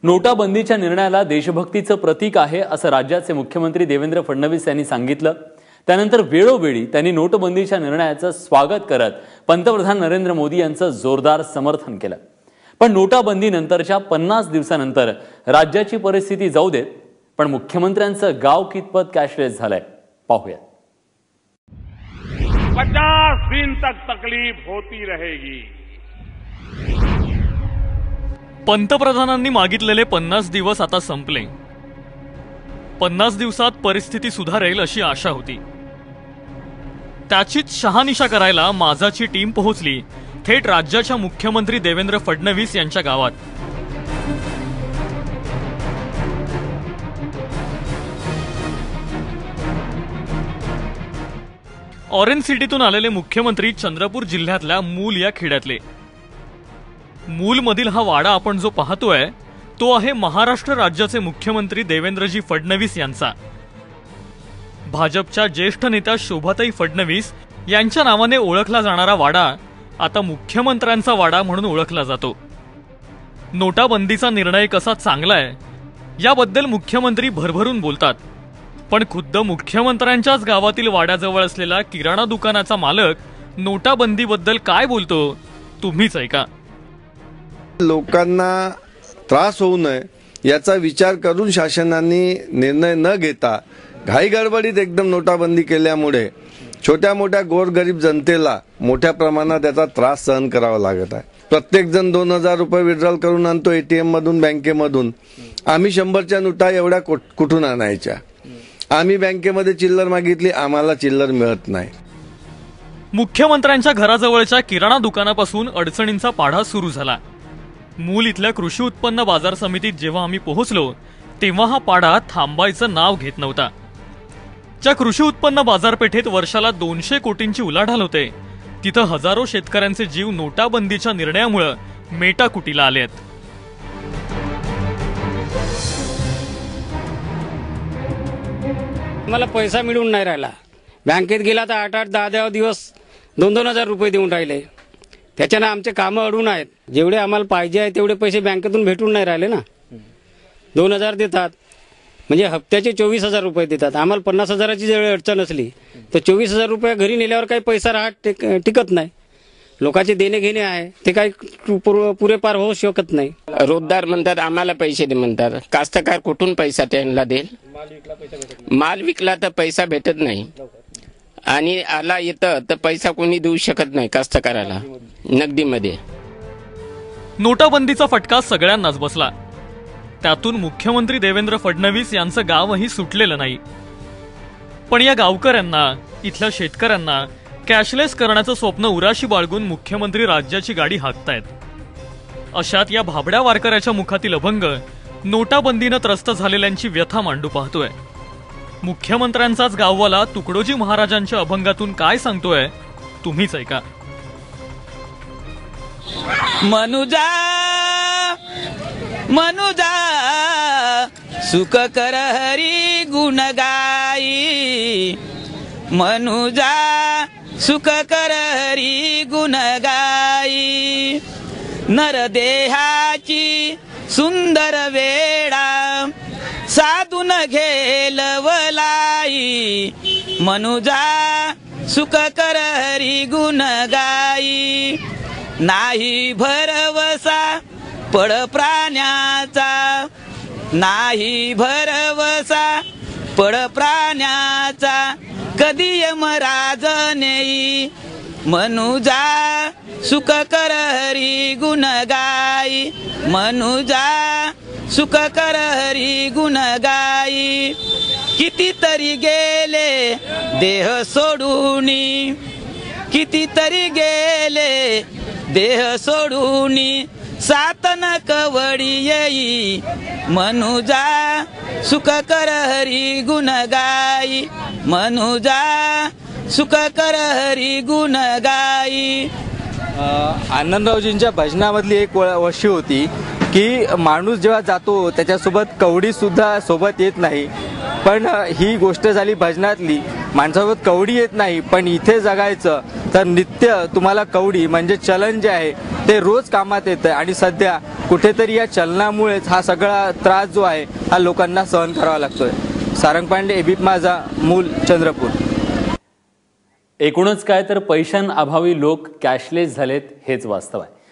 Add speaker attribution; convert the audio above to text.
Speaker 1: नोटाबंदीच्या निर्णयाला देशभक्तीचं प्रतीक आहे असं राज्याचे मुख्यमंत्री देवेंद्र फडणवीस यांनी सांगितलं। त्यानंतर वेळोवेळी त्यांनी नोटबंदीच्या निर्णयाचं स्वागत करत पंतप्रधान नरेंद्र मोदी यांचं जोरदार समर्थन केलं। पण नोटाबंदीनंतरच्या 50 दिवसांनंतर राज्याची परिस्थिती जाऊ देत, पण मुख्यमंत्र्यांचं गाव कितपत कॅशलेस झालंय पाहूया।
Speaker 2: 50 दिन तक तकलीफ होती रहेगी।
Speaker 3: पंतप्रधानांनी मागितलेले 50 दिवस आता संपले। 50 दिवसात परिस्थिती सुधारेल अशी आशा होती। त्याचीच शहानिशा करायला माझाची टीम पोहोचली थेट राज्याच्या मुख्यमंत्री देवेंद्र फडणवीस यांच्या गावात। ऑरेंज सिटीतून आलेले मुख्यमंत्री चंद्रपूर जिल्ह्यातल्या मूल या खेड्यातले। मूल मधील हा वाडा आपण जो पाहतोय तो आहे महाराष्ट्र राज्याचे मुख्यमंत्री देवेंद्रजी फडणवीस यांचा। भाजपच्या ज्येष्ठ नेत्या शोभाताई फडणवीस यांच्या नावाने ओळखला जाणारा वाडा आता मुख्यमंत्र्यांचा वाडा म्हणून ओळखला जातो। नोटाबंदीचा निर्णय कसा चांगला आहे याबद्दल मुख्यमंत्री भरभरून बोलतात, पण खुद्द मुख्यमंत्र्यांच्याच गावातील वाड्याजवळ असलेला किराणा दुकानाचा मालक नोटाबंदीबद्दल काय बोलतो तुम्हीच ऐका।
Speaker 4: लोकांना त्रास होऊ नये याचा विचार करून शासनाने निर्णय न घेता घाईगडबडीत एकदम नोटाबंदी केल्यामुळे छोट्या मोठ्या गोरगरीब जनतेला मोठ्या प्रमाणात त्याचा त्रास सहन करावा लागत आहे। प्रत्येक जण 2000 रुपये विड्रॉल करून आणतो एटीएम मधून, बँकेमधून। आम्ही 100च्या नोटा एवढ्या कुठून आणायच्या? आम्ही बँकेमध्ये चिल्लर मागितली, आम्हाला चिल्लर मिळत नाही।
Speaker 3: मुख्यमंत्र्यांच्या घराजवळच्या किराणा दुकानापासून अडचणींचा पाढा सुरू झाला। मूल इथल्या कृषी उत्पन्न बाजार समितीत जेव्हा आम्ही पोहोचलो तेव्हा हा पाढा थांबायचं नाव घेत नव्हता। ज्या कृषी उत्पन्न बाजारपेठेत वर्षाला 200 कोटींची उलाढाल होते तिथं हजारो शेतकऱ्यांचे जीव नोटाबंदीच्या निर्णयामुळे मेटाकुटीला आलेत।
Speaker 5: मला पैसा मिळून नाही राहिला। बँकेत गेला तर 8-8, 10-10 दिवस 2-2 हजार रुपये देऊन राहिले। त्याच्यानं आमचे कामं अडून आहेत। जेवढे आम्हाला पाहिजे आहे तेवढे पैसे बँकेतून भेटून नाही राहिले ना। 2000 देतात म्हणजे हप्त्याचे 24,000 रुपये देतात। आम्हाला 50,000ची जर अडचण असली तर 24,000 रुपये घरी नेल्यावर काही पैसा टिकत नाही। लोकांचे देणे घेणे आहे ते काही पुरेपार होऊ शकत नाही।
Speaker 6: रोजदार म्हणतात आम्हाला पैसे दे म्हणतात। कास्तकार कुठून पैसा त्यांना देईल? माल विकला तर पैसा भेटत नाही आणि आला येतं तर पैसा कोणी देऊ शकत नाही कास्तकाराला नगदीमध्ये।
Speaker 3: नोटाबंदीचा फटका सगळ्यांनाच बसला। त्यातून मुख्यमंत्री देवेंद्र फडणवीस यांचं गावही सुटलेलं नाही। पण या गावकऱ्यांना, इथल्या शेतकऱ्यांना कॅशलेस करण्याचं स्वप्न उराशी बाळगून मुख्यमंत्री राज्याची गाडी हाकतायत। अशात या भाबड्या वारकऱ्याच्या मुखातील अभंग नोटाबंदीनं त्रस्त झालेल्यांची व्यथा मांडू पाहतोय। मुख्यमंत्र्यांचाच गाववाला तुकडोजी महाराजांच्या अभंगातून काय सांगतोय तुम्हीच ऐका।
Speaker 7: मनुजा मनुजा सुख कर हरी गुण गाई। मनुजा सुख कर हरी गुण गाई। नरदेहाची सुंदर वेडा साधून घेलवलाई। मनुजा सुख कर हरी गुण गाई। नाही भरवसा पड प्राण्याचा, नाही भरवसा पड प्राण्याचा, कधी यमराज नेई। मनुजा सुख कर हरी गुण गाई। मनुजा सुख कर हरी गुण गाई। कितीतरी गेले देह सोडूनी, कितीतरी गेले देह सोडूनी, सातन कवडी येई। मनुजा सुख कर हरी गुण गाई। मनुजा सुख कर हरी गुण गाई।
Speaker 8: आनंदरावजींच्या भजनामधली एक वशी होती की माणूस जेव्हा जातो त्याच्यासोबत कवडी सुद्धा सोबत येत नाही। पण ही गोष्ट झाली भजनातली। माणसासोबत कवडी येत नाही पण इथे जगायचं तर नित्य तुम्हाला कवडी म्हणजे चलन जे आहे ते रोज कामात येतं। आणि सध्या कुठेतरी या चलनामुळेच हा सगळा त्रास जो आहे हा लोकांना सहन करावा लागतोय. सारंग पांडे, एबीपी माझा, मूल, चंद्रपूर.
Speaker 1: एकूणच काय तर पैशांअभावी लोक कॅशलेस झालेत हेच वास्तव आहे.